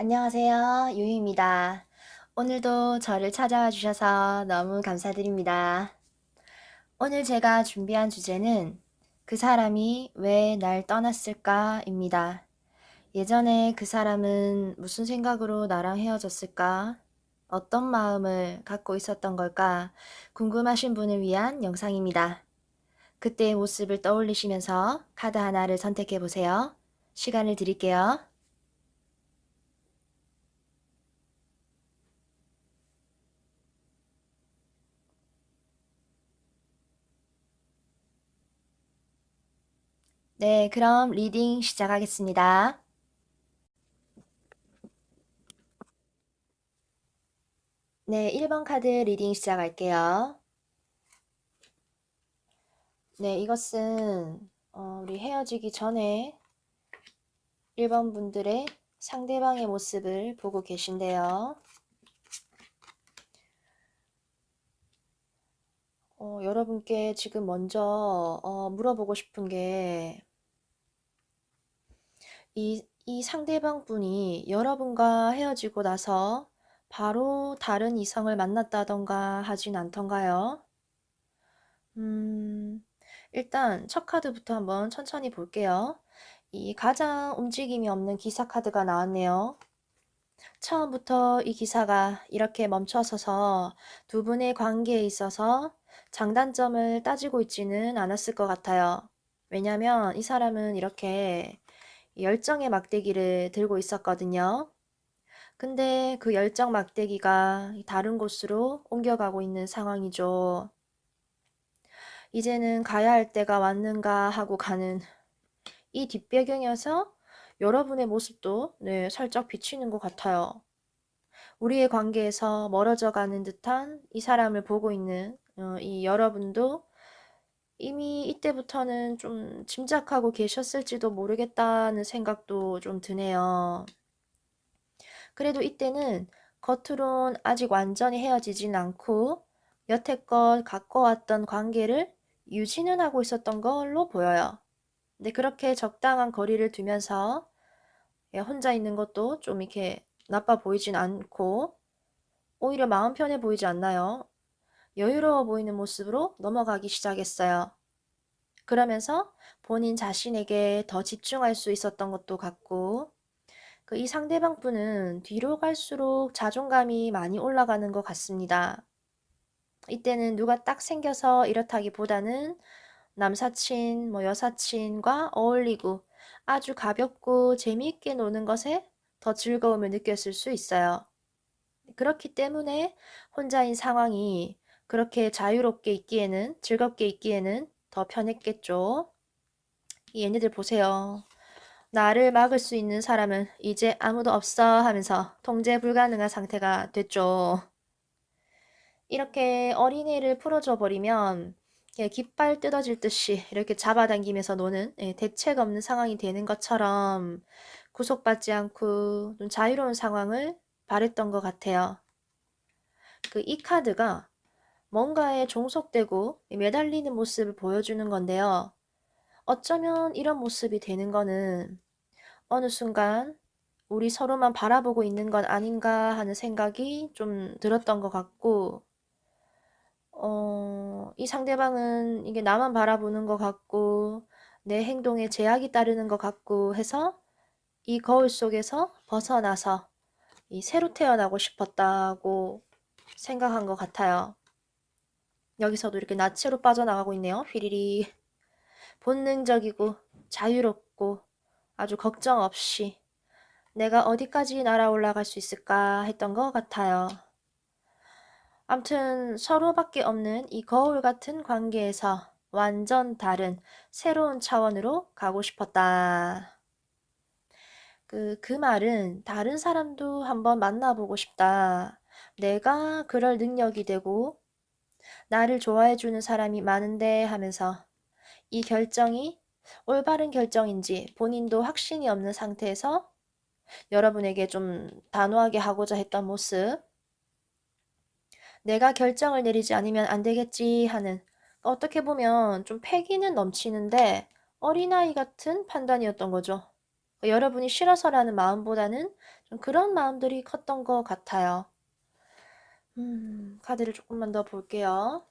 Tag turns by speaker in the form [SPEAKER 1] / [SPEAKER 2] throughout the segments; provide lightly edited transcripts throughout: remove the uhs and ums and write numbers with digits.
[SPEAKER 1] 안녕하세요. 유희입니다. 오늘도 저를 찾아와 주셔서 너무 감사드립니다. 오늘 제가 준비한 주제는 그 사람이 왜 날 떠났을까입니다. 예전에 그 사람은 무슨 생각으로 나랑 헤어졌을까? 어떤 마음을 갖고 있었던 걸까? 궁금하신 분을 위한 영상입니다. 그때의 모습을 떠올리시면서 카드 하나를 선택해 보세요. 시간을 드릴게요. 네, 그럼 리딩 시작하겠습니다. 네, 1번 카드 리딩 시작할게요. 네, 이것은 우리 헤어지기 전에 1번 분들의 상대방의 모습을 보고 계신데요. 여러분께 지금 먼저 물어보고 싶은 게 이 상대방 분이 여러분과 헤어지고 나서 바로 다른 이성을 만났다던가 하진 않던가요? 일단 첫 카드부터 한번 천천히 볼게요. 이 가장 움직임이 없는 기사 카드가 나왔네요. 처음부터 이 기사가 이렇게 멈춰서서 두 분의 관계에 있어서 장단점을 따지고 있지는 않았을 것 같아요. 왜냐면 이 사람은 이렇게 열정의 막대기를 들고 있었거든요. 근데 그 열정 막대기가 다른 곳으로 옮겨가고 있는 상황이죠. 이제는 가야 할 때가 왔는가 하고 가는 이 뒷배경에서 여러분의 모습도 살짝 비치는 것 같아요. 우리의 관계에서 멀어져 가는 듯한 이 사람을 보고 있는 이 여러분도 이미 이때부터는 좀 짐작하고 계셨을지도 모르겠다는 생각도 좀 드네요. 그래도 이때는 겉으론 아직 완전히 헤어지진 않고 여태껏 갖고 왔던 관계를 유지는 하고 있었던 걸로 보여요. 근데 그렇게 적당한 거리를 두면서 혼자 있는 것도 좀 이렇게 나빠 보이진 않고 오히려 마음 편해 보이지 않나요? 여유로워 보이는 모습으로 넘어가기 시작했어요. 그러면서 본인 자신에게 더 집중할 수 있었던 것도 같고 이 상대방 분은 뒤로 갈수록 자존감이 많이 올라가는 것 같습니다. 이때는 누가 딱 생겨서 이렇다기보다는 남사친, 여사친과 어울리고 아주 가볍고 재미있게 노는 것에 더 즐거움을 느꼈을 수 있어요. 그렇기 때문에 혼자인 상황이 그렇게 자유롭게 있기에는, 즐겁게 있기에는 더 편했겠죠. 얘네들 보세요. 나를 막을 수 있는 사람은 이제 아무도 없어 하면서 통제 불가능한 상태가 됐죠. 이렇게 어린애를 풀어줘 버리면 깃발 뜯어질 듯이 이렇게 잡아당기면서 노는 대책 없는 상황이 되는 것처럼 구속받지 않고 좀 자유로운 상황을 바랬던 것 같아요. 이 카드가 뭔가에 종속되고 매달리는 모습을 보여주는 건데요. 어쩌면 이런 모습이 되는 거는 어느 순간 우리 서로만 바라보고 있는 건 아닌가 하는 생각이 좀 들었던 것 같고 이 상대방은 이게 나만 바라보는 것 같고 내 행동에 제약이 따르는 것 같고 해서 이 거울 속에서 벗어나서 새로 태어나고 싶었다고 생각한 것 같아요. 여기서도 이렇게 나체로 빠져나가고 있네요. 휘리리. 본능적이고 자유롭고 아주 걱정 없이 내가 어디까지 날아 올라갈 수 있을까 했던 것 같아요. 암튼 서로밖에 없는 이 거울 같은 관계에서 완전 다른 새로운 차원으로 가고 싶었다. 그 말은 다른 사람도 한번 만나보고 싶다. 내가 그럴 능력이 되고 나를 좋아해주는 사람이 많은데 하면서 이 결정이 올바른 결정인지 본인도 확신이 없는 상태에서 여러분에게 좀 단호하게 하고자 했던 모습, 내가 결정을 내리지 않으면 안 되겠지 하는 어떻게 보면 좀 패기는 넘치는데 어린아이 같은 판단이었던 거죠. 여러분이 싫어서라는 마음보다는 좀 그런 마음들이 컸던 것 같아요. 카드를 조금만 더 볼게요.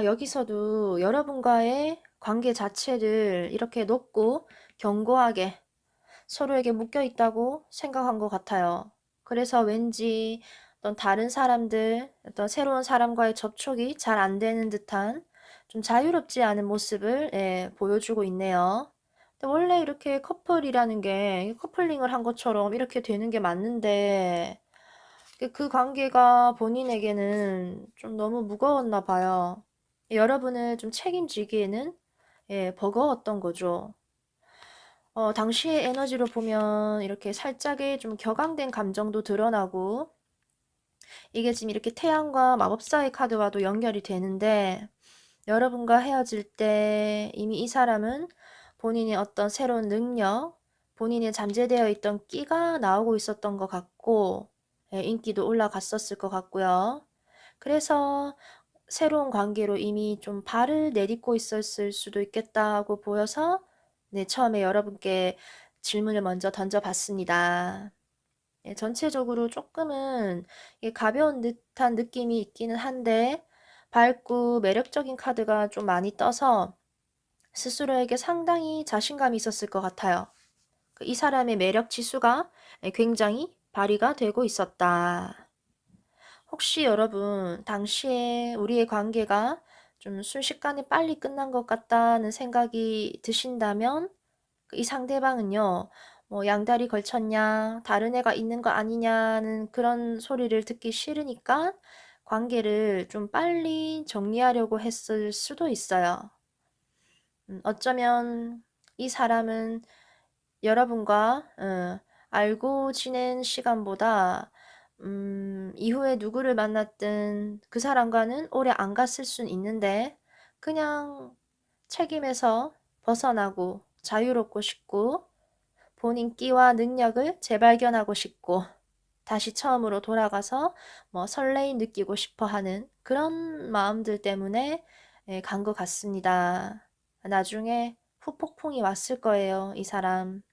[SPEAKER 1] 여기서도 여러분과의 관계 자체를 이렇게 높고 견고하게 서로에게 묶여 있다고 생각한 것 같아요. 그래서 왠지 어떤 다른 사람들, 어떤 새로운 사람과의 접촉이 잘 안 되는 듯한 좀 자유롭지 않은 모습을 보여주고 있네요. 근데 원래 이렇게 커플이라는 게 커플링을 한 것처럼 이렇게 되는 게 맞는데 그 관계가 본인에게는 좀 너무 무거웠나 봐요. 여러분을 좀 책임지기에는 버거웠던 거죠. 당시의 에너지로 보면 이렇게 살짝의 좀 격앙된 감정도 드러나고 이게 지금 이렇게 태양과 마법사의 카드와도 연결이 되는데 여러분과 헤어질 때 이미 이 사람은 본인의 어떤 새로운 능력, 본인의 잠재되어 있던 끼가 나오고 있었던 것 같고 인기도 올라갔었을 것 같고요. 그래서 새로운 관계로 이미 좀 발을 내딛고 있었을 수도 있겠다고 보여서 네, 처음에 여러분께 질문을 먼저 던져봤습니다. 예, 전체적으로 조금은 가벼운 듯한 느낌이 있기는 한데 밝고 매력적인 카드가 좀 많이 떠서 스스로에게 상당히 자신감이 있었을 것 같아요. 이 사람의 매력 지수가 굉장히 발휘가 되고 있었다. 혹시 여러분 당시에 우리의 관계가 좀 순식간에 빨리 끝난 것 같다는 생각이 드신다면 이 상대방은요, 뭐 양다리 걸쳤냐, 다른 애가 있는 거 아니냐는 그런 소리를 듣기 싫으니까 관계를 좀 빨리 정리하려고 했을 수도 있어요. 어쩌면 이 사람은 여러분과 알고 지낸 시간보다 이후에 누구를 만났든 그 사람과는 오래 안 갔을 순 있는데 그냥 책임에서 벗어나고 자유롭고 싶고 본인 끼와 능력을 재발견하고 싶고 다시 처음으로 돌아가서 뭐 설레임 느끼고 싶어 하는 그런 마음들 때문에 간 것 같습니다. 나중에 후폭풍이 왔을 거예요, 이 사람.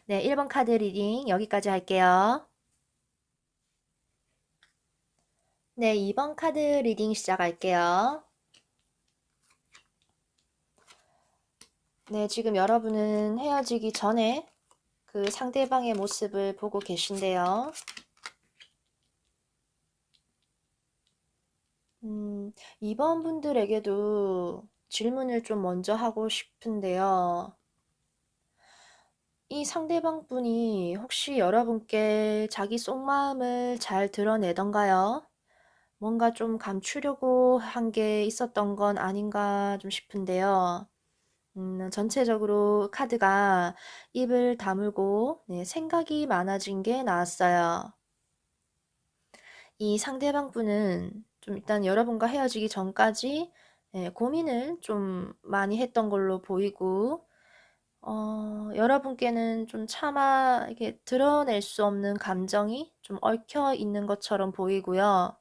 [SPEAKER 1] 네, 1번 카드 리딩 여기까지 할게요. 네, 2번 카드 리딩 시작할게요. 네, 지금 여러분은 헤어지기 전에 그 상대방의 모습을 보고 계신데요. 이번 분들에게도 질문을 좀 먼저 하고 싶은데요. 이 상대방 분이 혹시 여러분께 자기 속마음을 잘 드러내던가요? 뭔가 좀 감추려고 한 게 있었던 건 아닌가 좀 싶은데요. 전체적으로 카드가 입을 다물고 네, 생각이 많아진 게 나왔어요. 이 상대방 분은 좀 일단 여러분과 헤어지기 전까지 고민을 좀 많이 했던 걸로 보이고, 여러분께는 좀 차마 이렇게 드러낼 수 없는 감정이 좀 얽혀 있는 것처럼 보이고요.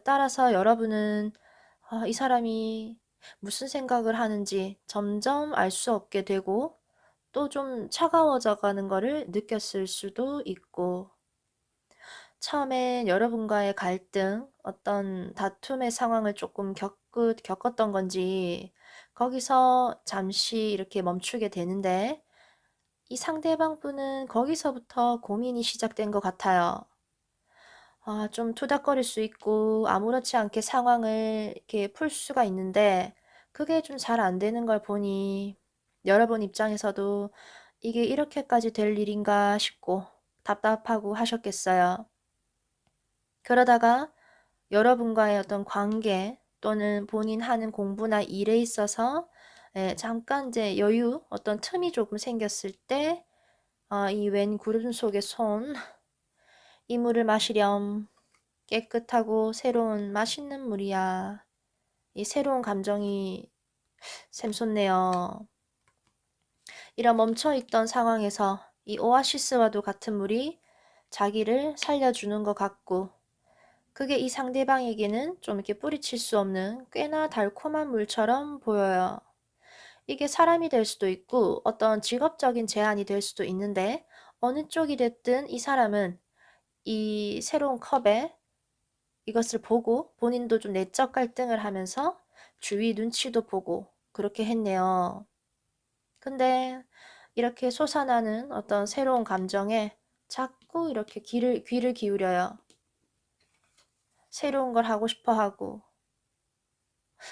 [SPEAKER 1] 따라서 여러분은 이 사람이 무슨 생각을 하는지 점점 알 수 없게 되고, 또 좀 차가워져 가는 거를 느꼈을 수도 있고, 처음엔 여러분과의 갈등, 어떤 다툼의 상황을 조금 겪었던 건지 거기서 잠시 이렇게 멈추게 되는데 이 상대방 분은 거기서부터 고민이 시작된 것 같아요. 좀 투닥거릴 수 있고 아무렇지 않게 상황을 이렇게 풀 수가 있는데 그게 좀 잘 안 되는 걸 보니 여러분 입장에서도 이게 이렇게까지 될 일인가 싶고 답답하고 하셨겠어요. 그러다가 여러분과의 어떤 관계 또는 본인 하는 공부나 일에 있어서 잠깐 이제 여유, 어떤 틈이 조금 생겼을 때, 이 웬 구름 속의 손, 이 물을 마시렴. 깨끗하고 새로운 맛있는 물이야. 이 새로운 감정이 샘솟네요. 이런 멈춰있던 상황에서 이 오아시스와도 같은 물이 자기를 살려주는 것 같고, 그게 이 상대방에게는 좀 이렇게 뿌리칠 수 없는 꽤나 달콤한 물처럼 보여요. 이게 사람이 될 수도 있고 어떤 직업적인 제한이 될 수도 있는데, 어느 쪽이 됐든 이 사람은 이 새로운 컵에 이것을 보고 본인도 좀 내적 갈등을 하면서 주위 눈치도 보고 그렇게 했네요. 근데 이렇게 솟아나는 어떤 새로운 감정에 자꾸 이렇게 귀를 기울여요. 새로운 걸 하고 싶어 하고,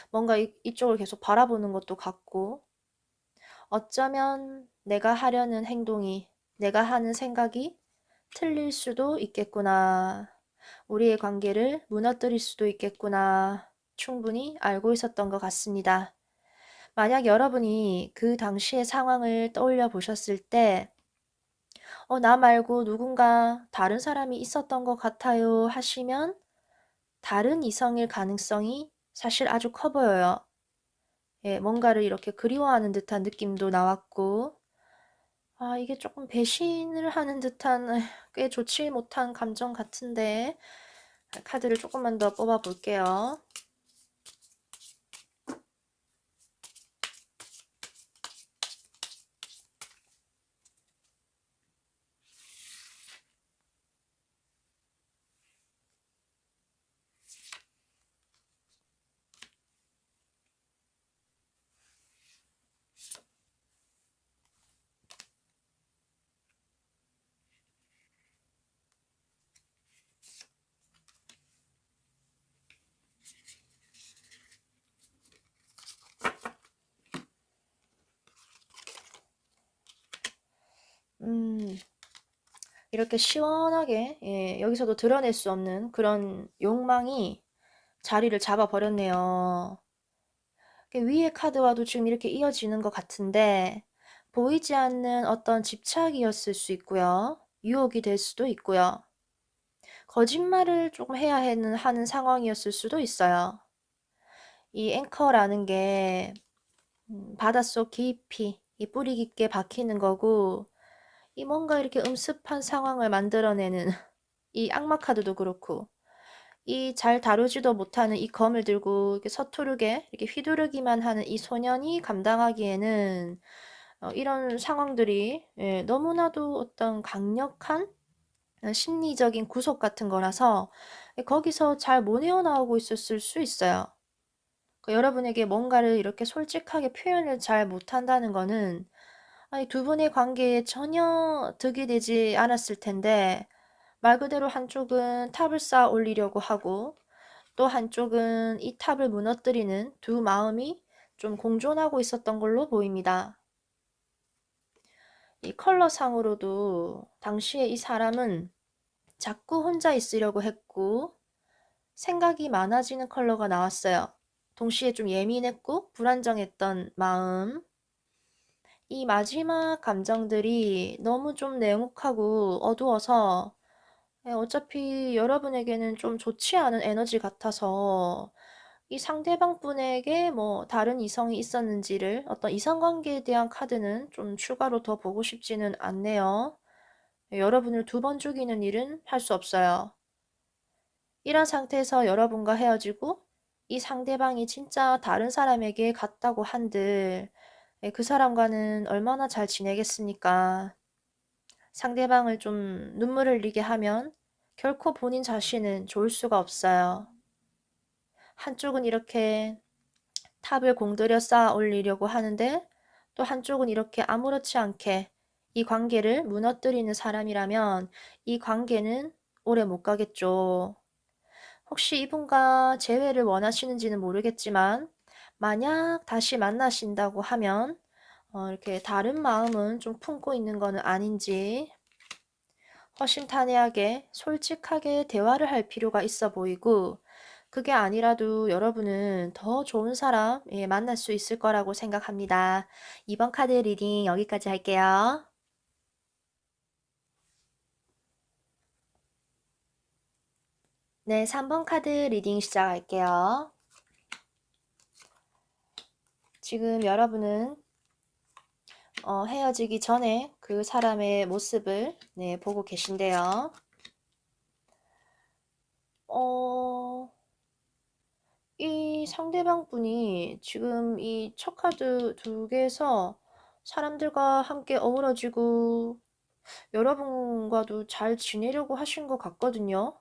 [SPEAKER 1] 뭔가 이쪽을 계속 바라보는 것도 같고, 어쩌면 내가 하려는 행동이, 내가 하는 생각이 틀릴 수도 있겠구나. 우리의 관계를 무너뜨릴 수도 있겠구나. 충분히 알고 있었던 것 같습니다. 만약 여러분이 그 당시의 상황을 떠올려 보셨을 때, 나 말고 누군가 다른 사람이 있었던 것 같아요 하시면 다른 이성일 가능성이 사실 아주 커 보여요. 예, 뭔가를 이렇게 그리워하는 듯한 느낌도 나왔고, 이게 조금 배신을 하는 듯한 꽤 좋지 못한 감정 같은데, 카드를 조금만 더 뽑아 볼게요. 이렇게 시원하게, 예, 여기서도 드러낼 수 없는 그런 욕망이 자리를 잡아버렸네요. 위의 카드와도 지금 이렇게 이어지는 것 같은데, 보이지 않는 어떤 집착이었을 수 있고요. 유혹이 될 수도 있고요. 거짓말을 조금 해야 하는 상황이었을 수도 있어요. 이 앵커라는 게 바닷속 깊이 이 뿌리 깊게 박히는 거고, 이 뭔가 이렇게 음습한 상황을 만들어내는 이 악마 카드도 그렇고, 이 잘 다루지도 못하는 이 검을 들고 이렇게 서투르게 이렇게 휘두르기만 하는 이 소년이 감당하기에는 이런 상황들이, 예, 너무나도 어떤 강력한 심리적인 구속 같은 거라서 거기서 잘 못 헤어나오고 있었을 수 있어요. 여러분에게 뭔가를 이렇게 솔직하게 표현을 잘 못한다는 거는 아니, 두 분의 관계에 전혀 득이 되지 않았을 텐데, 말 그대로 한쪽은 탑을 쌓아 올리려고 하고 또 한쪽은 이 탑을 무너뜨리는 두 마음이 좀 공존하고 있었던 걸로 보입니다. 이 컬러상으로도 당시에 이 사람은 자꾸 혼자 있으려고 했고 생각이 많아지는 컬러가 나왔어요. 동시에 좀 예민했고 불안정했던 마음. 이 마지막 감정들이 너무 좀 냉혹하고 어두워서 어차피 여러분에게는 좀 좋지 않은 에너지 같아서 이 상대방 분에게 뭐 다른 이성이 있었는지를 어떤 이성관계에 대한 카드는 좀 추가로 더 보고 싶지는 않네요. 여러분을 두 번 죽이는 일은 할 수 없어요. 이런 상태에서 여러분과 헤어지고 이 상대방이 진짜 다른 사람에게 갔다고 한들 그 사람과는 얼마나 잘 지내겠습니까? 상대방을 좀 눈물을 흘리게 하면 결코 본인 자신은 좋을 수가 없어요. 한쪽은 이렇게 탑을 공들여 쌓아 올리려고 하는데 또 한쪽은 이렇게 아무렇지 않게 이 관계를 무너뜨리는 사람이라면 이 관계는 오래 못 가겠죠. 혹시 이분과 재회를 원하시는지는 모르겠지만 만약 다시 만나신다고 하면 이렇게 다른 마음은 좀 품고 있는 거는 아닌지 허심탄회하게 솔직하게 대화를 할 필요가 있어 보이고 그게 아니라도 여러분은 더 좋은 사람 만날 수 있을 거라고 생각합니다. 이번 카드 리딩 여기까지 할게요. 네, 3번 카드 리딩 시작할게요. 지금 여러분은 헤어지기 전에 그 사람의 모습을 보고 계신데요. 이 상대방 분이 지금 이 첫 카드 두 개에서 사람들과 함께 어우러지고 여러분과도 잘 지내려고 하신 것 같거든요.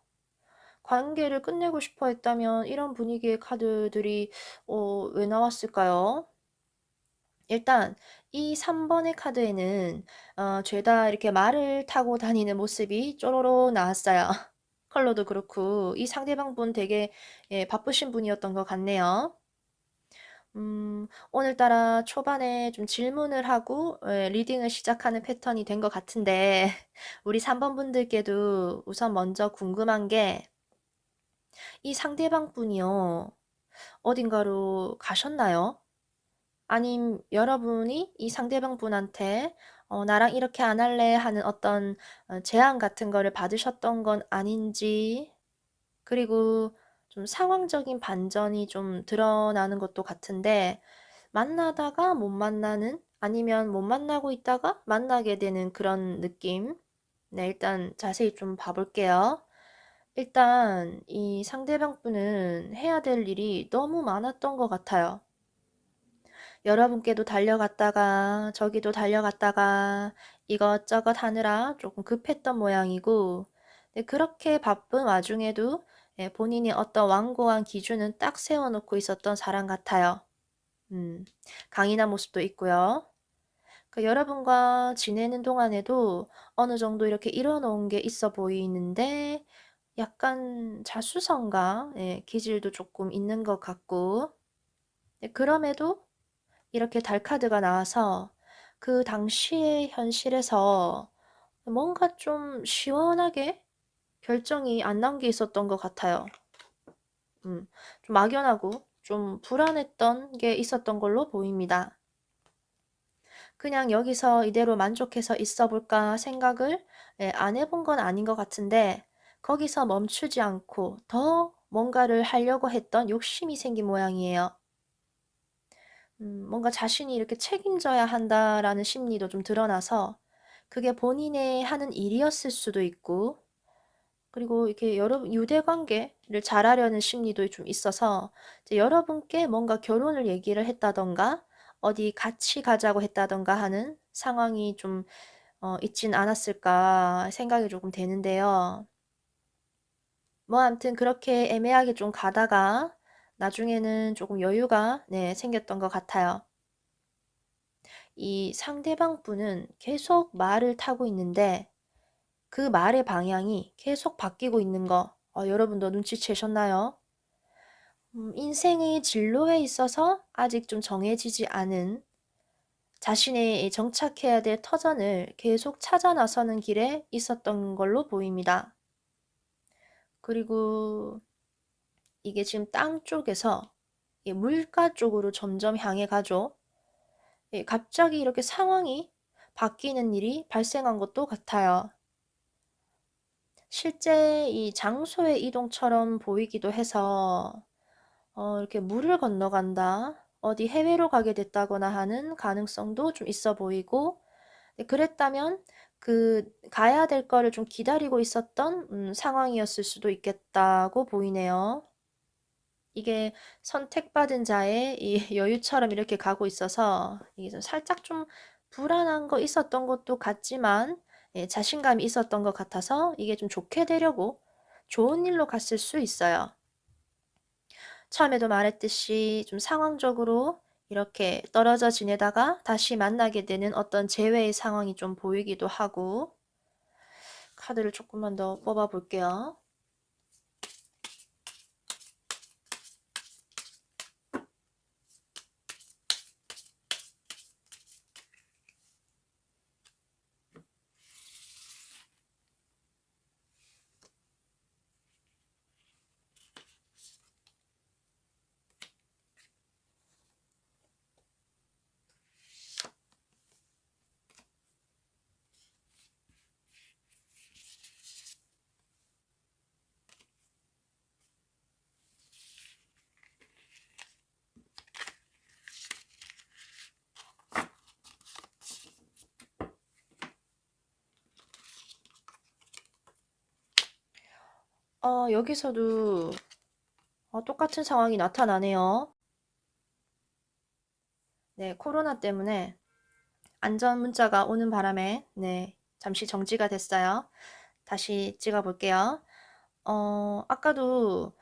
[SPEAKER 1] 관계를 끝내고 싶어 했다면 이런 분위기의 카드들이 왜 나왔을까요? 일단 이 3번의 카드에는 죄다 이렇게 말을 타고 다니는 모습이 쪼로로 나왔어요. 컬러도 그렇고 이 상대방 분 되게 바쁘신 분이었던 것 같네요. 오늘따라 초반에 좀 질문을 하고 리딩을 시작하는 패턴이 된 것 같은데 우리 3번 분들께도 우선 먼저 궁금한 게 이 상대방 분이요. 어딘가로 가셨나요? 아님 여러분이 이 상대방 분한테 나랑 이렇게 안 할래 하는 어떤 제안 같은 거를 받으셨던 건 아닌지 그리고 좀 상황적인 반전이 좀 드러나는 것도 같은데 만나다가 못 만나는 아니면 못 만나고 있다가 만나게 되는 그런 느낌. 네, 일단 자세히 좀 봐볼게요. 일단 이 상대방 분은 해야 될 일이 너무 많았던 것 같아요. 여러분께도 달려갔다가 저기도 달려갔다가 이것저것 하느라 조금 급했던 모양이고 네, 그렇게 바쁜 와중에도 본인이 어떤 완고한 기준은 딱 세워놓고 있었던 사람 같아요. 강인한 모습도 있고요. 여러분과 지내는 동안에도 어느 정도 이렇게 이뤄놓은 게 있어 보이는데 약간 자수성가 기질도 조금 있는 것 같고 그럼에도 이렇게 달카드가 나와서 그 당시의 현실에서 뭔가 좀 시원하게 결정이 안 나온 게 있었던 것 같아요. 좀 막연하고 좀 불안했던 게 있었던 걸로 보입니다. 그냥 여기서 이대로 만족해서 있어 볼까 생각을 안 해본 건 아닌 것 같은데 거기서 멈추지 않고 더 뭔가를 하려고 했던 욕심이 생긴 모양이에요. 뭔가 자신이 이렇게 책임져야 한다라는 심리도 좀 드러나서 그게 본인의 하는 일이었을 수도 있고 그리고 이렇게 여러분 유대 관계를 잘하려는 심리도 좀 있어서 이제 여러분께 뭔가 결혼을 얘기를 했다던가 어디 같이 가자고 했다던가 하는 상황이 좀 있진 않았을까 생각이 조금 되는데요. 뭐 아무튼 그렇게 애매하게 좀 가다가 나중에는 조금 여유가 생겼던 것 같아요. 이 상대방 분은 계속 말을 타고 있는데 그 말의 방향이 계속 바뀌고 있는 거 여러분도 눈치채셨나요? 인생의 진로에 있어서 아직 좀 정해지지 않은 자신의 정착해야 될 터전을 계속 찾아 나서는 길에 있었던 걸로 보입니다. 그리고 이게 지금 땅 쪽에서 물가 쪽으로 점점 향해 가죠. 갑자기 이렇게 상황이 바뀌는 일이 발생한 것도 같아요. 실제 이 장소의 이동처럼 보이기도 해서 이렇게 물을 건너간다, 어디 해외로 가게 됐다거나 하는 가능성도 좀 있어 보이고 그랬다면 그 가야 될 거를 좀 기다리고 있었던 상황이었을 수도 있겠다고 보이네요. 이게 선택받은 자의 이 여유처럼 이렇게 가고 있어서 이게 좀 살짝 좀 불안한 거 있었던 것도 같지만 자신감이 있었던 것 같아서 이게 좀 좋게 되려고 좋은 일로 갔을 수 있어요. 처음에도 말했듯이 좀 상황적으로 이렇게 떨어져 지내다가 다시 만나게 되는 어떤 재회의 상황이 좀 보이기도 하고 카드를 조금만 더 뽑아 볼게요. 여기서도 똑같은 상황이 나타나네요. 네, 코로나 때문에 안전 문자가 오는 바람에 네, 잠시 정지가 됐어요. 다시 찍어 볼게요. 아까도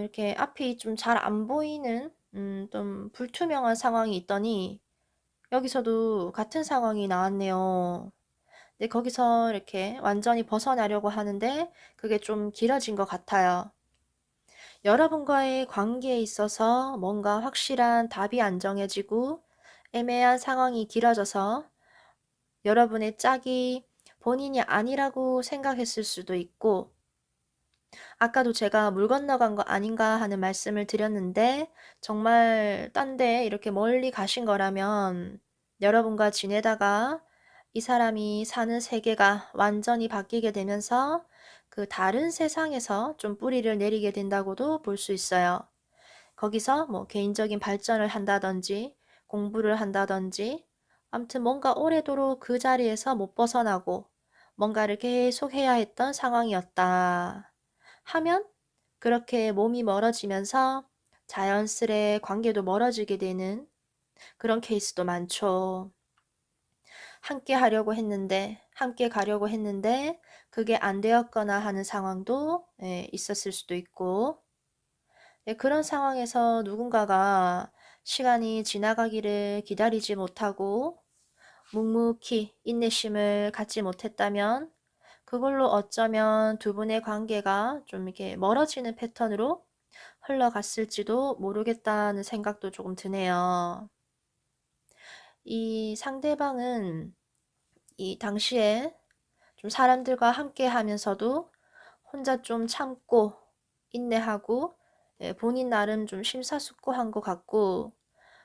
[SPEAKER 1] 이렇게 앞이 좀 잘 안 보이는 좀 불투명한 상황이 있더니 여기서도 같은 상황이 나왔네요. 근데 거기서 이렇게 완전히 벗어나려고 하는데 그게 좀 길어진 것 같아요. 여러분과의 관계에 있어서 뭔가 확실한 답이 안 정해지고 애매한 상황이 길어져서 여러분의 짝이 본인이 아니라고 생각했을 수도 있고, 아까도 제가 물 건너간 거 아닌가 하는 말씀을 드렸는데 정말 딴데 이렇게 멀리 가신 거라면 여러분과 지내다가 이 사람이 사는 세계가 완전히 바뀌게 되면서 그 다른 세상에서 좀 뿌리를 내리게 된다고도 볼 수 있어요. 거기서 뭐 개인적인 발전을 한다든지 공부를 한다든지 아무튼 뭔가 오래도록 그 자리에서 못 벗어나고 뭔가를 계속 해야 했던 상황이었다 하면 그렇게 몸이 멀어지면서 자연스레 관계도 멀어지게 되는 그런 케이스도 많죠. 함께 하려고 했는데, 함께 가려고 했는데, 그게 안 되었거나 하는 상황도 있었을 수도 있고, 그런 상황에서 누군가가 시간이 지나가기를 기다리지 못하고 묵묵히 인내심을 갖지 못했다면 그걸로 어쩌면 두 분의 관계가 좀 이렇게 멀어지는 패턴으로 흘러갔을지도 모르겠다는 생각도 조금 드네요. 이 상대방은 이 당시에 좀 사람들과 함께 하면서도 혼자 좀 참고 인내하고 본인 나름 좀 심사숙고한 것 같고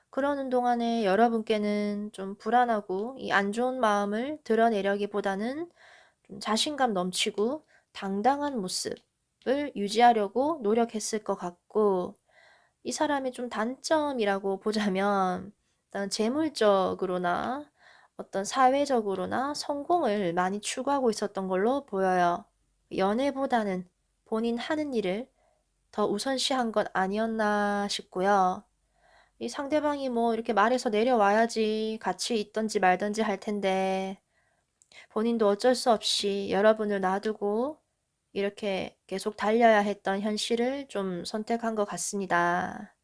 [SPEAKER 1] 그러는 동안에 여러분께는 좀 불안하고 이 안 좋은 마음을 드러내려기보다는 좀 자신감 넘치고 당당한 모습을 유지하려고 노력했을 것 같고 이 사람의 좀 단점이라고 보자면 일단 재물적으로나 어떤 사회적으로나 성공을 많이 추구하고 있었던 걸로 보여요. 연애보다는 본인 하는 일을 더 우선시한 것 아니었나 싶고요. 이 상대방이 뭐 이렇게 말해서 내려와야지 같이 있던지 말던지 할 텐데 본인도 어쩔 수 없이 여러분을 놔두고 이렇게 계속 달려야 했던 현실을 좀 선택한 것 같습니다.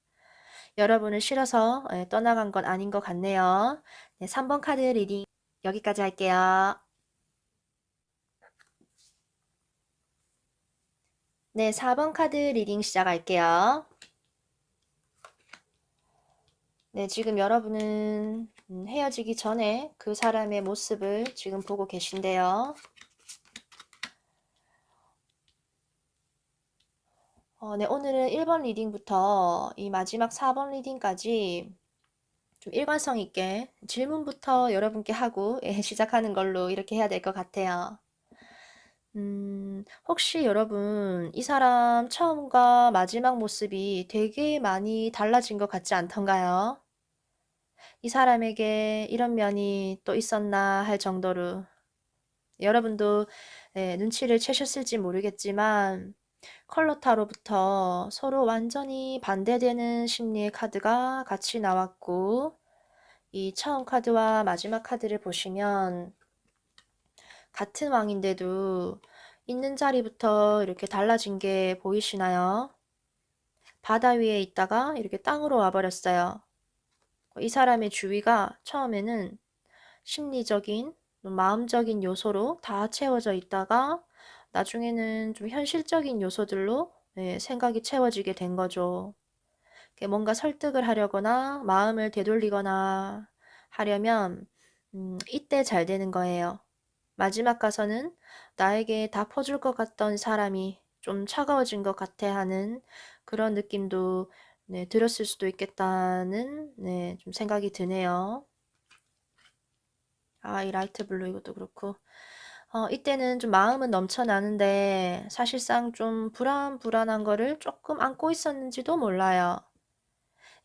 [SPEAKER 1] 여러분을 싫어서 떠나간 건 아닌 것 같네요. 네, 3번 카드 리딩 여기까지 할게요. 네, 4번 카드 리딩 시작할게요. 네, 지금 여러분은 헤어지기 전에 그 사람의 모습을 지금 보고 계신데요. 네, 오늘은 1번 리딩부터 이 마지막 4번 리딩까지 좀 일관성 있게 질문부터 여러분께 하고 시작하는 걸로 이렇게 해야 될 것 같아요. 혹시 여러분 이 사람 처음과 마지막 모습이 되게 많이 달라진 것 같지 않던가요? 이 사람에게 이런 면이 또 있었나 할 정도로 여러분도 눈치를 채셨을지 모르겠지만 컬러 타로부터 서로 완전히 반대되는 심리의 카드가 같이 나왔고 이 처음 카드와 마지막 카드를 보시면 같은 왕인데도 있는 자리부터 이렇게 달라진 게 보이시나요? 바다 위에 있다가 이렇게 땅으로 와버렸어요. 이 사람의 주위가 처음에는 심리적인, 마음적인 요소로 다 채워져 있다가 나중에는 좀 현실적인 요소들로 생각이 채워지게 된 거죠. 뭔가 설득을 하려거나 마음을 되돌리거나 하려면 이때 잘 되는 거예요. 마지막 가서는 나에게 다 퍼줄 것 같던 사람이 좀 차가워진 것 같아 하는 그런 느낌도 들었을 수도 있겠다는 좀 생각이 드네요. 이 라이트 블루 이것도 그렇고 이때는 좀 마음은 넘쳐나는데 사실상 좀 불안한 거를 조금 안고 있었는지도 몰라요.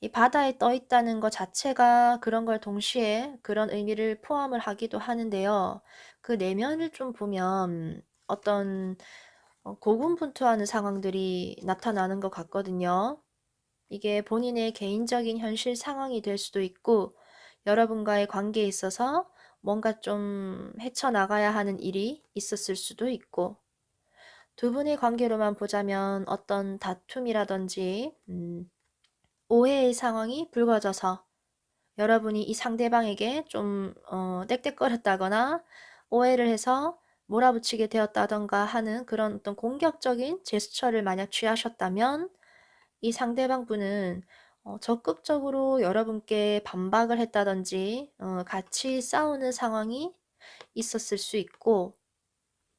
[SPEAKER 1] 이 바다에 떠 있다는 것 자체가 그런 걸 동시에 그런 의미를 포함을 하기도 하는데요. 그 내면을 좀 보면 어떤 고군분투하는 상황들이 나타나는 것 같거든요. 이게 본인의 개인적인 현실 상황이 될 수도 있고, 여러분과의 관계에 있어서 뭔가 좀 헤쳐나가야 하는 일이 있었을 수도 있고, 두 분의 관계로만 보자면 어떤 다툼이라든지, 오해의 상황이 불거져서 여러분이 이 상대방에게 좀 떽떽거렸다거나 오해를 해서 몰아붙이게 되었다던가 하는 그런 어떤 공격적인 제스처를 만약 취하셨다면 이 상대방 분은 적극적으로 여러분께 반박을 했다든지 같이 싸우는 상황이 있었을 수 있고,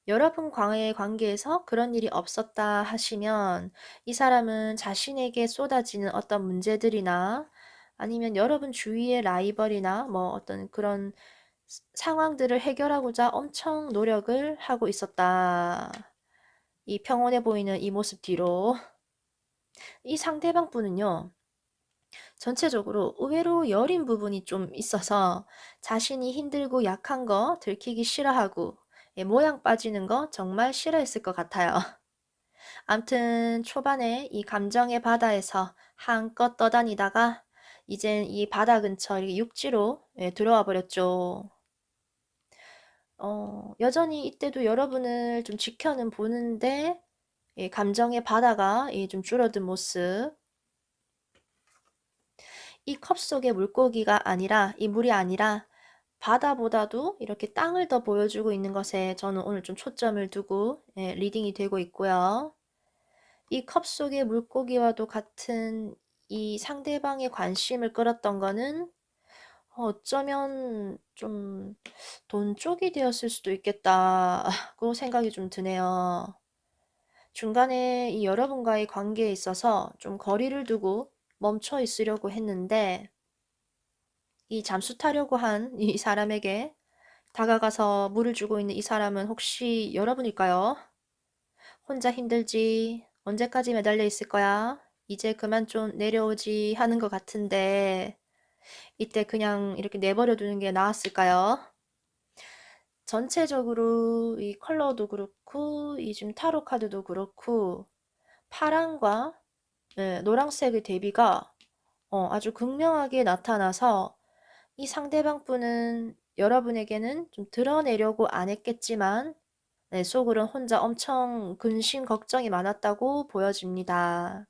[SPEAKER 1] 여러분과의 관계에서 그런 일이 없었다 하시면 이 사람은 자신에게 쏟아지는 어떤 문제들이나 아니면 여러분 주위의 라이벌이나 뭐 어떤 그런 상황들을 해결하고자 엄청 노력을 하고 있었다. 이 평온해 보이는 이 모습 뒤로 이 상대방 분은요, 전체적으로 의외로 여린 부분이 좀 있어서 자신이 힘들고 약한 거 들키기 싫어하고 모양 빠지는 거 정말 싫어했을 것 같아요. 암튼 초반에 이 감정의 바다에서 한껏 떠다니다가 이젠 이 바다 근처 이렇게 육지로 들어와 버렸죠. 여전히 이때도 여러분을 좀 지켜는 보는데 감정의 바다가 좀 줄어든 모습. 이 컵 속의 물고기가 아니라 이 물이 아니라 바다보다도 이렇게 땅을 더 보여주고 있는 것에 저는 오늘 좀 초점을 두고 리딩이 되고 있고요. 이 컵 속의 물고기와도 같은 이 상대방의 관심을 끌었던 거는 어쩌면 좀 돈 쪽이 되었을 수도 있겠다고 생각이 좀 드네요. 중간에 이 여러분과의 관계에 있어서 좀 거리를 두고 멈춰 있으려고 했는데 이 잠수 타려고 한 이 사람에게 다가가서 물을 주고 있는 이 사람은 혹시 여러분일까요? 혼자 힘들지? 언제까지 매달려 있을 거야? 이제 그만 좀 내려오지 하는 것 같은데 이때 그냥 이렇게 내버려 두는 게 나았을까요? 전체적으로 이 컬러도 그렇고 이 지금 타로 카드도 그렇고 파랑과 노란색의 대비가 아주 극명하게 나타나서 이 상대방 분은 여러분에게는 좀 드러내려고 안 했겠지만 속으론 혼자 엄청 근심 걱정이 많았다고 보여집니다.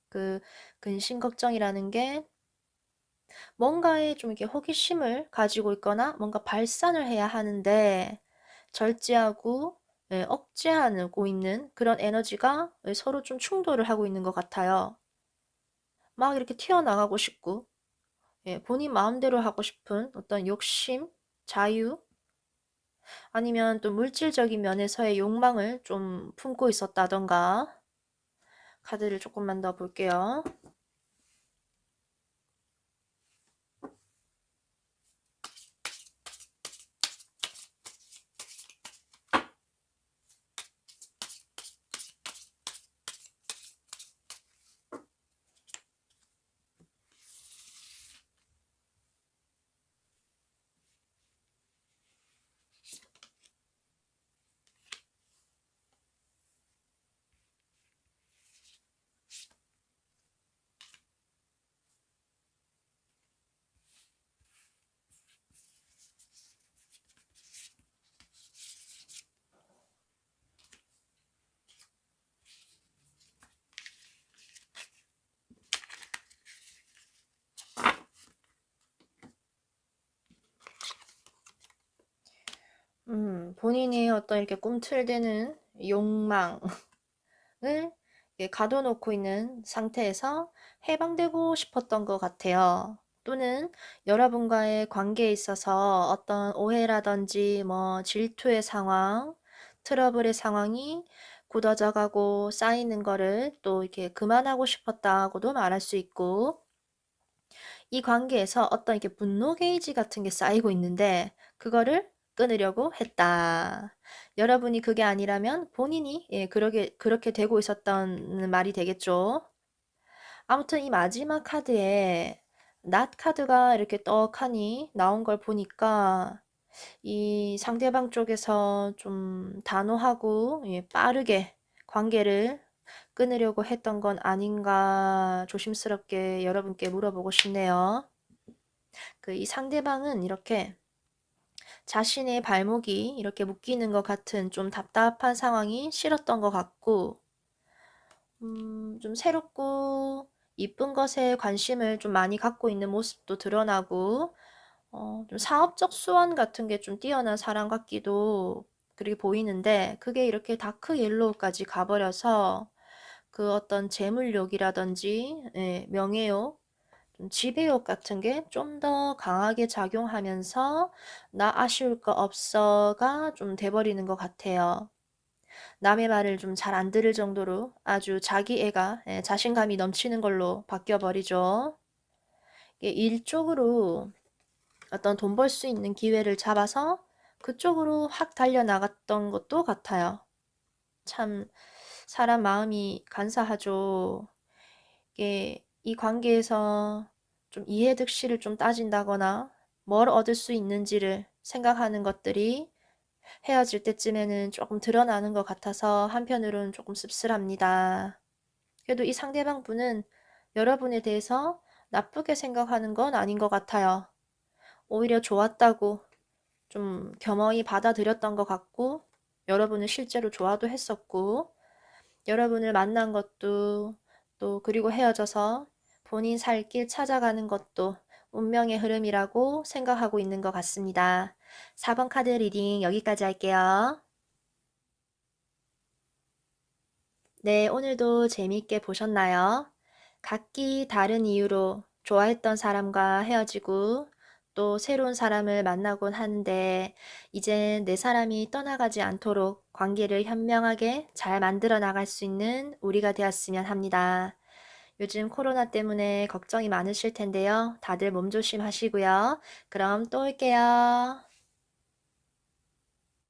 [SPEAKER 1] 그 근심 걱정이라는 게 뭔가에 좀 이렇게 호기심을 가지고 있거나 뭔가 발산을 해야 하는데 절제하고 억제하고 있는 그런 에너지가 서로 좀 충돌을 하고 있는 것 같아요. 막 이렇게 튀어나가고 싶고 본인 마음대로 하고 싶은 어떤 욕심, 자유, 아니면 또 물질적인 면에서의 욕망을 좀 품고 있었다던가. 카드를 조금만 더 볼게요. 본인이 어떤 이렇게 꿈틀대는 욕망을 이렇게 가둬놓고 있는 상태에서 해방되고 싶었던 것 같아요. 또는 여러분과의 관계에 있어서 어떤 오해라든지 뭐 질투의 상황, 트러블의 상황이 굳어져 가고 쌓이는 거를 또 이렇게 그만하고 싶었다고도 말할 수 있고, 이 관계에서 어떤 이렇게 분노 게이지 같은 게 쌓이고 있는데 그거를 끊으려고 했다. 여러분이 그게 아니라면 본인이 그렇게 되고 있었던 말이 되겠죠. 아무튼 이 마지막 카드에 낫 카드가 이렇게 떡하니 나온 걸 보니까 이 상대방 쪽에서 좀 단호하고 빠르게 관계를 끊으려고 했던 건 아닌가 조심스럽게 여러분께 물어보고 싶네요. 이 상대방은 이렇게 자신의 발목이 이렇게 묶이는 것 같은 좀 답답한 상황이 싫었던 것 같고, 좀 새롭고 이쁜 것에 관심을 좀 많이 갖고 있는 모습도 드러나고, 좀 사업적 수완 같은 게 좀 뛰어난 사람 같기도 그렇게 보이는데, 그게 이렇게 다크 옐로우까지 가버려서 그 어떤 재물욕이라든지 예, 명예욕, 좀 지배욕 같은 게 좀 더 강하게 작용하면서 나 아쉬울 거 없어가 좀 돼버리는 것 같아요. 남의 말을 좀 잘 안 들을 정도로 아주 자기애가 예, 자신감이 넘치는 걸로 바뀌어버리죠. 이게 일 쪽으로 어떤 돈 벌 수 있는 기회를 잡아서 그쪽으로 확 달려나갔던 것도 같아요. 참 사람 마음이 간사하죠. 이게 이 관계에서 좀 이해득실을 좀 따진다거나 뭘 얻을 수 있는지를 생각하는 것들이 헤어질 때쯤에는 조금 드러나는 것 같아서 한편으로는 조금 씁쓸합니다. 그래도 이 상대방 분은 여러분에 대해서 나쁘게 생각하는 건 아닌 것 같아요. 오히려 좋았다고 좀 겸허히 받아들였던 것 같고, 여러분을 실제로 좋아도 했었고, 여러분을 만난 것도 또 그리고 헤어져서 본인 살 길 찾아가는 것도 운명의 흐름이라고 생각하고 있는 것 같습니다. 4번 카드 리딩 여기까지 할게요. 네, 오늘도 재미있게 보셨나요? 각기 다른 이유로 좋아했던 사람과 헤어지고 또 새로운 사람을 만나곤 하는데 이제 내 사람이 떠나가지 않도록 관계를 현명하게 잘 만들어 나갈 수 있는 우리가 되었으면 합니다. 요즘 코로나 때문에 걱정이 많으실 텐데요. 다들 몸조심하시고요. 그럼 또 올게요.